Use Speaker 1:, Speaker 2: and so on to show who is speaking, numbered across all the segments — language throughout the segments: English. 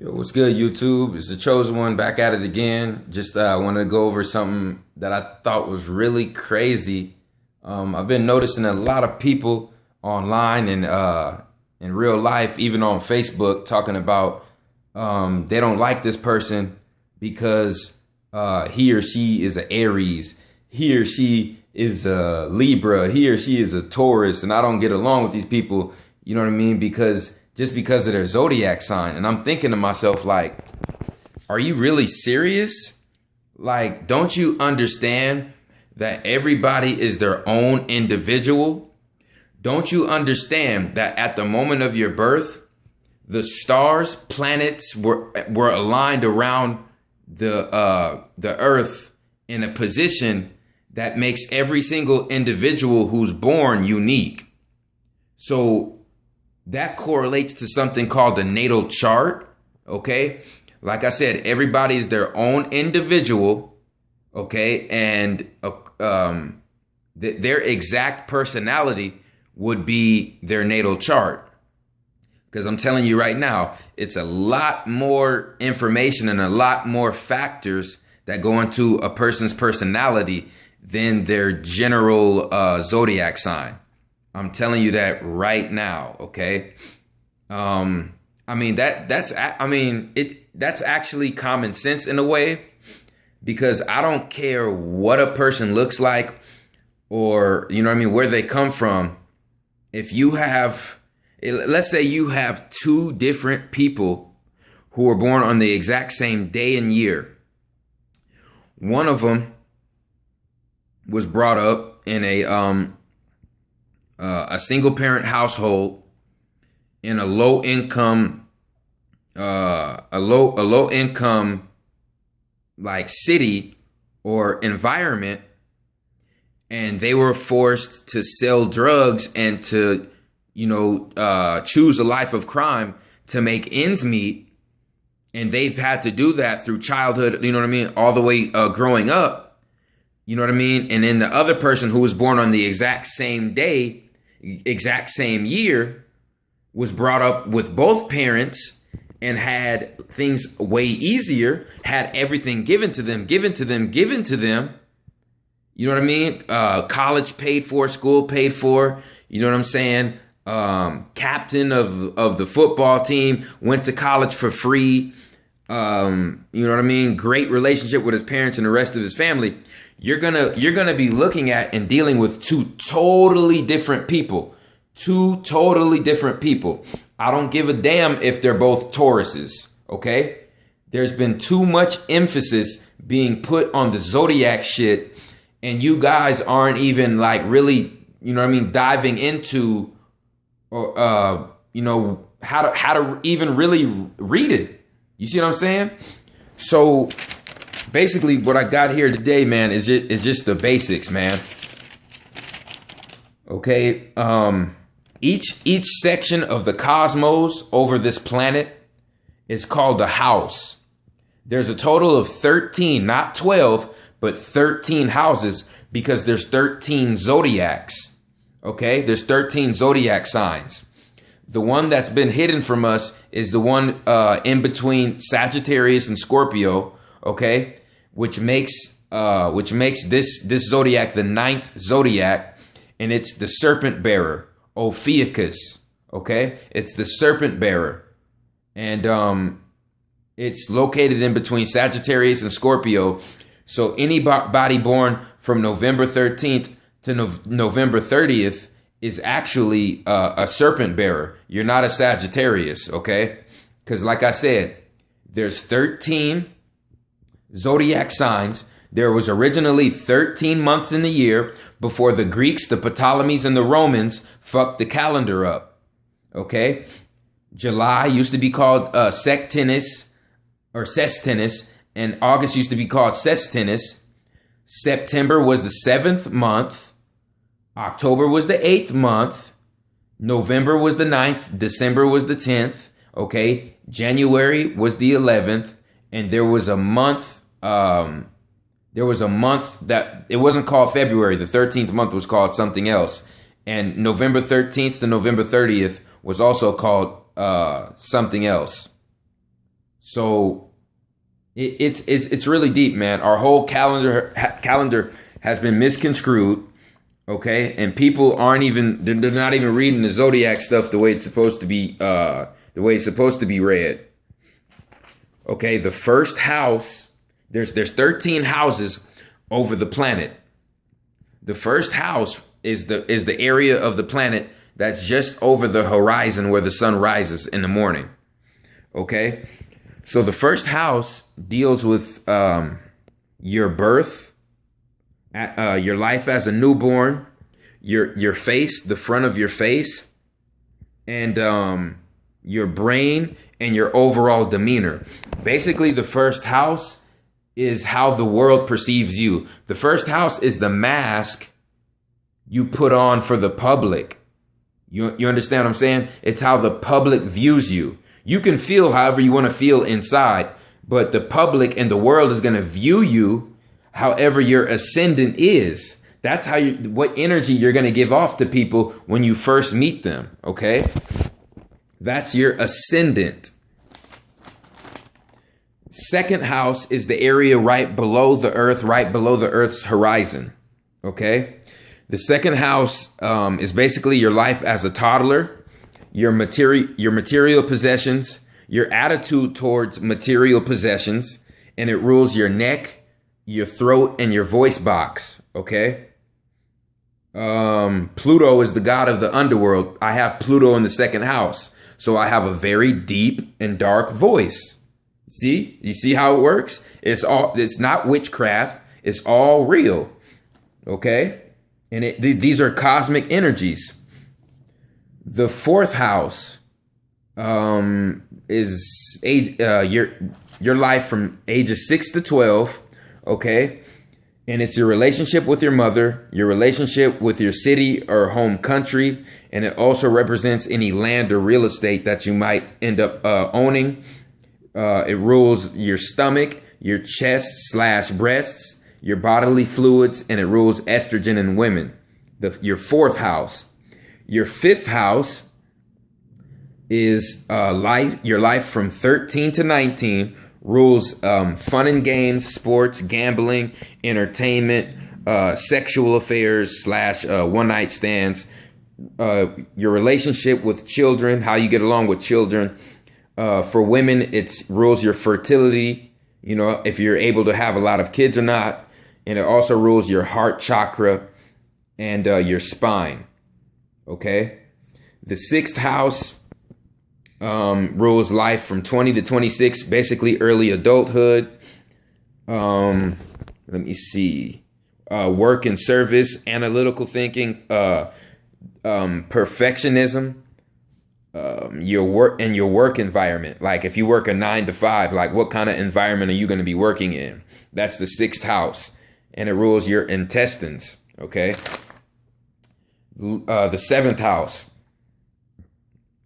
Speaker 1: Yo, what's good, YouTube? It's the chosen one back at it again. Just wanted to go over something that I thought was really crazy. I've been noticing a lot of people online and in real life, even on Facebook, talking about they don't like this person because he or she is an Aries, he or she is a Libra, he or she is a Taurus, and I don't get along with these people. You know what I mean? Because of their zodiac sign. And I'm thinking to myself, like, are you really serious? Like, don't you understand that everybody is their own individual? Don't you understand that at the moment of your birth, the stars, planets were aligned around the earth in a position that makes every single individual who's born unique. So that correlates to something called the natal chart, okay? Like I said, everybody is their own individual, okay? And their exact personality would be their natal chart. Because I'm telling you right now, it's a lot more information and a lot more factors that go into a person's personality than their general zodiac sign. I'm telling you that right now, okay? That's actually common sense in a way, because I don't care what a person looks like or, you know what I mean, where they come from. If you have, let's say you have two different people who were born on the exact same day and year. One of them was brought up in a single parent household in a low income like city or environment, and they were forced to sell drugs and to choose a life of crime to make ends meet, and they've had to do that through childhood, you know what I mean, all the way growing up, you know what I mean. And then the other person who was born on the exact same day, exact same year, was brought up with both parents and had things way easier, had everything given to them. You know what I mean? College paid for, school paid for, you know what I'm saying? Captain of the football team, went to college for free. You know what I mean? Great relationship with his parents and the rest of his family. You're gonna be looking at and dealing with two totally different people. I don't give a damn if they're both Tauruses, okay? There's been too much emphasis being put on the zodiac shit, and you guys aren't even like really, you know what I mean, diving into or how to even really read it. You see what I'm saying? So basically, what I got here today, man, is just the basics, man. Okay. Each section of the cosmos over this planet is called a house. There's a total of 13, not 12, but 13 houses, because there's 13 zodiacs. Okay. There's 13 zodiac signs. The one that's been hidden from us is the one in between Sagittarius and Scorpio. Okay. Which makes this zodiac the ninth zodiac, and it's the serpent bearer, Ophiuchus. Okay, it's the serpent bearer, and it's located in between Sagittarius and Scorpio. So anybody born from November 13th to November 30th is actually a serpent bearer. You're not a Sagittarius, okay? Because like I said, there's 13 zodiac signs. There was originally 13 months in the year before the Greeks, the Ptolemies, and the Romans fucked the calendar up. Okay? July used to be called Sextilis or Sestinus, and August used to be called Sestinus. September was the 7th month. October was the 8th month. November was the 9th. December was the 10th. Okay? January was the 11th. And there was a month that it wasn't called February. The 13th month was called something else. And November 13th to November 30th was also called something else. So it's really deep, man. Our whole calendar has been misconstrued, okay? And people aren't even they're not even reading the zodiac stuff the way it's supposed to be read. Okay, the first house, there's 13 houses over the planet. The first house is the area of the planet that's just over the horizon where the sun rises in the morning. Okay? So the first house deals with your birth, your life as a newborn, your face, the front of your face, and your brain and your overall demeanor. Basically, the first house is how the world perceives you. The first house is the mask you put on for the public. You understand what I'm saying? It's how the public views you. You can feel however you want to feel inside, but the public and the world is going to view you however your ascendant is. That's how what energy you're going to give off to people when you first meet them. Okay. That's your ascendant. Second house is the area right below the Earth's horizon. Okay. The second house is basically your life as a toddler, your material possessions, your attitude towards material possessions, and it rules your neck, your throat, and your voice box. Okay. Pluto is the god of the underworld. I have Pluto in the second house, so I have a very deep and dark voice. See, you see how it works? It's not witchcraft. It's all real. Okay. And these are cosmic energies. The fourth house is your life from ages 6 to 12. Okay. And it's your relationship with your mother, your relationship with your city or home country. And it also represents any land or real estate that you might end up owning. It rules your stomach, your chest/breasts, your bodily fluids, and it rules estrogen in women. Your fourth house. Your fifth house is your life from 13 to 19, rules fun and games, sports, gambling, entertainment, sexual affairs / one night stands, your relationship with children, how you get along with children. For women, it rules your fertility, if you're able to have a lot of kids or not. And it also rules your heart chakra and your spine. Okay. The sixth house rules life from 20 to 26, basically early adulthood. Let me see. Work and service, analytical thinking, perfectionism, your work environment. Like if you work a 9 to 5, like what kind of environment are you going to be working in? That's the sixth house. And it rules your intestines. Okay. The seventh house,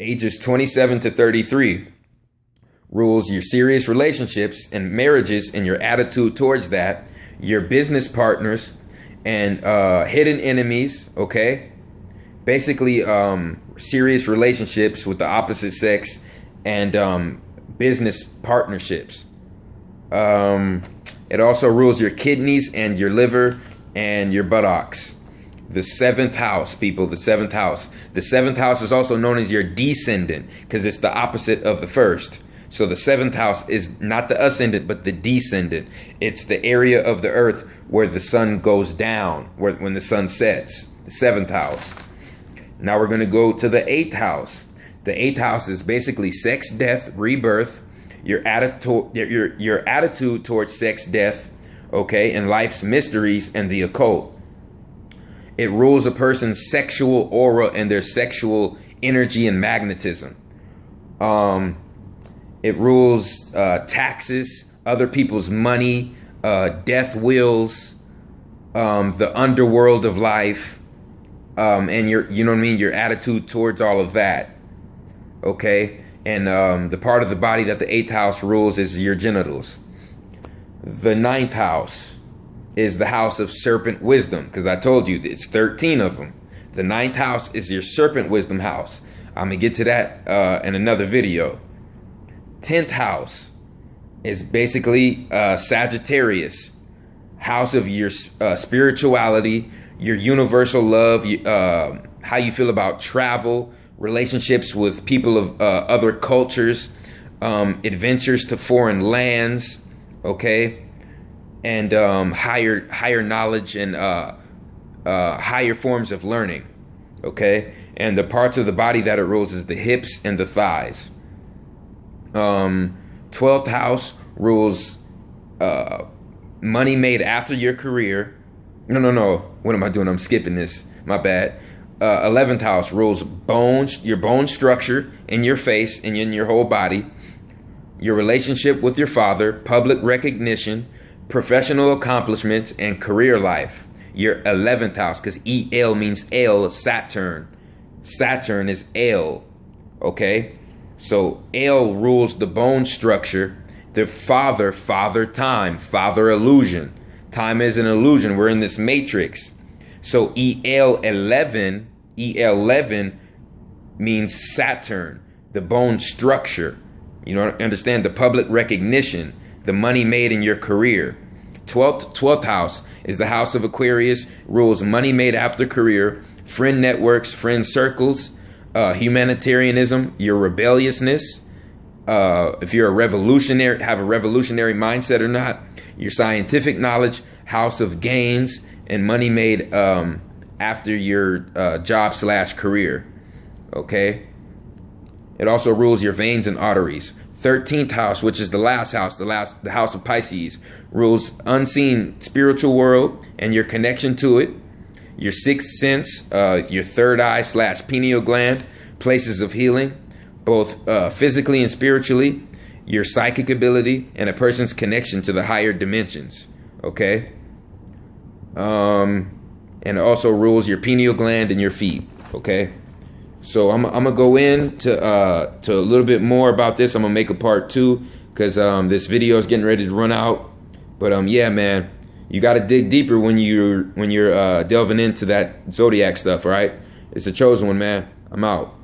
Speaker 1: ages 27 to 33, rules your serious relationships and marriages and your attitude towards that, your business partners and hidden enemies. Okay. Basically, serious relationships with the opposite sex and business partnerships. It also rules your kidneys and your liver and your buttocks. The seventh house, people, the seventh house. The seventh house is also known as your descendant because it's the opposite of the first. So the seventh house is not the ascendant, but the descendant. It's the area of the earth where the sun goes down, when the sun sets. The seventh house. Now we're going to go to the eighth house. The eighth house is basically sex, death, rebirth. Your attitude towards sex, death, okay, and life's mysteries and the occult. It rules a person's sexual aura and their sexual energy and magnetism. It rules taxes, other people's money, death wills, the underworld of life, and your attitude towards all of that. Okay. And the part of the body that the eighth house rules is your genitals. The ninth house is the house of serpent wisdom, because I told you it's 13 of them. The ninth house is your serpent wisdom house. I'm going to get to that in another video. 10th house is basically Sagittarius, house of your spirituality, your universal love, how you feel about travel, relationships with people of other cultures, adventures to foreign lands, okay, and higher knowledge and higher forms of learning, okay. And the parts of the body that it rules is the hips and the thighs. 12th house rules money made after your career. No. What am I doing? I'm skipping this. My bad. 11th house rules bones, your bone structure in your face and in your whole body, your relationship with your father, public recognition, professional accomplishments, and career life. Your 11th house, because EL means L, Saturn. Saturn is L, okay? So L rules the bone structure, the father time, father illusion. Time is an illusion. We're in this matrix. So EL11 means Saturn, the bone structure. You know, understand the public recognition, the money made in your career. 12th house is the house of Aquarius, rules money made after career, friend networks, friend circles, humanitarianism, your rebelliousness, if you're a revolutionary, have a revolutionary mindset or not, your scientific knowledge, house of gains, and money made after your job/career. Okay. It also rules your veins and arteries. 13th house, which is the last house, the house of Pisces, rules unseen spiritual world and your connection to it. Your sixth sense, your third eye/pineal gland, places of healing, both physically and spiritually, your psychic ability, and a person's connection to the higher dimensions. Okay. And it also rules your pineal gland and your feet. Okay. So I'm gonna go into a little bit more about this. I'm gonna make a part 2 because this video is getting ready to run out. But yeah, man, you got to dig deeper when you're delving into that zodiac stuff. All right, it's a chosen one, man. I'm out.